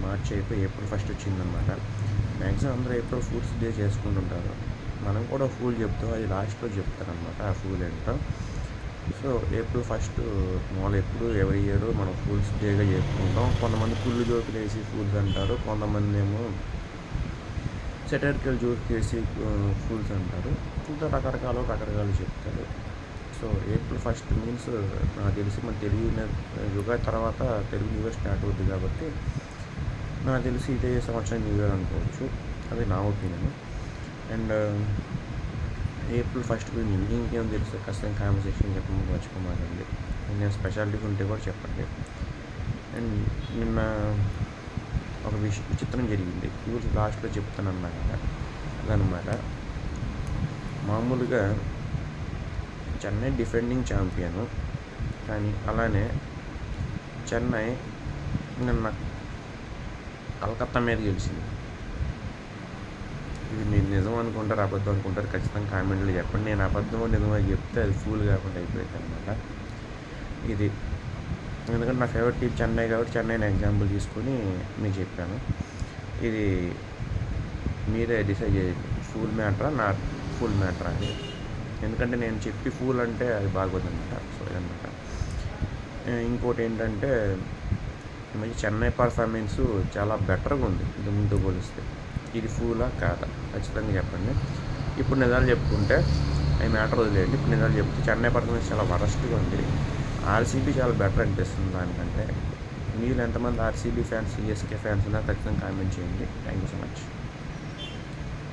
మార్చి అయిపోయి April first వచ్చిందనమాట. Maximum అందరూ ఏప్రిల్ ఫూల్స్ డే చేసుకుంటుంటారు. మనం కూడా ఫూల్ చెప్తాం, అది లాస్ట్లో చెప్తారనమాట ఆ ఫూల్ ఏంటో. సో ఏప్రిల్ ఫస్ట్ మామూలు ఎప్పుడు ఎవరి ఇయర్ మనం ఫూల్స్ డేగా చేసుకుంటాం. కొంతమంది కుళ్ళు జోకులు వేసి ఫూల్స్ అంటారు, కొంతమంది ఏమో సెటరికల్ జోక్స్ వేసి ఫూల్స్ అంటారు. ఇంకా రకరకాలు చెప్తారు. సో ఏప్రిల్ ఫస్ట్ మీన్స్ నాకు తెలిసి మన తెలుగు యుగాది తర్వాత తెలుగు న్యూ ఇయర్ స్టార్ట్ అవుతుంది కాబట్టి నాకు తెలిసి ఇదే సంవత్సరం న్యూ ఇయర్ అనుకోవచ్చు. అది నా ఒపీనియన్. అండ్ ఏప్రిల్ ఫస్ట్ గురించి ఇంకేం తెలుసు ఖచ్చితంగా కామెంట్ సెక్షన్ చెప్పమని మర్చిపోమాకండి. నేను స్పెషాలిటీస్ ఉంటే కూడా చెప్పండి. అండ్ నిన్న ఒక విచిత్రం జరిగింది, ఫూల్స్ లాస్ట్లో చెప్తానన్నా కదా అదనమాట. మామూలుగా చెన్నై డిఫెండింగ్ ఛాంపియను, కానీ అలానే చెన్నై నిన్న కలకత్తా మీద గెలిచింది. ఇది మీరు నిజం అనుకుంటారు అబద్ధం అనుకుంటారు ఖచ్చితంగా కామెంట్లో చెప్పండి. నేను అబద్ధమో నిజమో చెప్తే అది ఫూల్ కాకుండా అయిపోయింది అనమాట. ఇది ఎందుకంటే నా ఫేవరెట్ టీం చెన్నై కాబట్టి చెన్నైని ఎగ్జాంపుల్ తీసుకొని మీకు చెప్పాను. ఇది మీరే డిసైడ్ చేయండి, ఫూల్ మ్యాటరా నా ఫుల్ మ్యాటరా అని. ఎందుకంటే నేను చెప్పి ఫూల్ అంటే అది బాగోదన్నమాట. సో ఇదన్నమాట. ఇంకోటి ఏంటంటే మంచి చెన్నై పర్ఫార్మెన్స్ చాలా బెటర్గా ఉంది ఇది ముందు పోలిస్తే. ఇది ఫూలా కాదా ఖచ్చితంగా చెప్పండి. ఇప్పుడు నిజాలు చెప్పుకుంటే అవి మ్యాటర్ వదిలేయండి. ఇప్పుడు నిజాలు చెప్తే చెన్నై పర్ఫార్మెన్స్ చాలా వరస్ట్గా ఉంది. ఆర్సీబీ చాలా బెటర్ అనిపిస్తుంది దానికంటే. మీరు ఎంతమంది ఆర్సీబీ ఫ్యాన్స్, సిఎస్కే ఫ్యాన్స్ ఉన్నా ఖచ్చితంగా కామెంట్ చేయండి. Thank you so much.